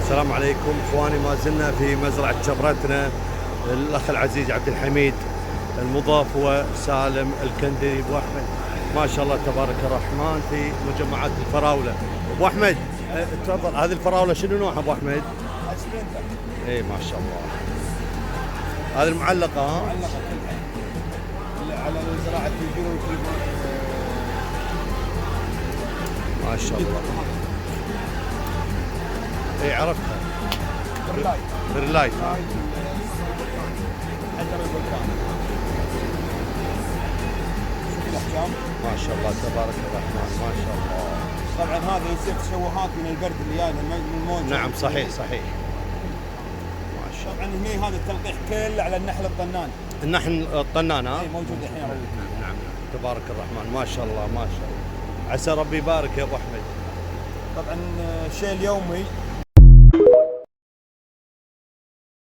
السلام عليكم اخواني، ما زلنا في مزرعه شبرتنا. الاخ العزيز عبد الحميد المضاف هو سالم الكندي. ابو احمد ما شاء الله تبارك الرحمن في مجمعات الفراوله. ابو احمد تفضل، هذه الفراوله شنو نوعها ابو احمد؟ اي ما شاء الله. هذه المعلقه ها؟ معلقة على زراعة الجنوب. ما شاء الله. اي عرفتها. برلايت. حجر البركان. شوف الاحجام. ما شاء الله تبارك الرحمن ما شاء الله. طبعا هذا يصير تشوهات من البرد اللي جاي من الموج. نعم صحيح صحيح. ما شاء الله. طبعا هني هذا التلقيح كله على النحل الطنان. النحل الطنان ها؟ اي موجود الحين. نعم تبارك الرحمن ما شاء الله ما شاء الله. عسى ربي يبارك يا ابو احمد. طبعا الشيء اليومي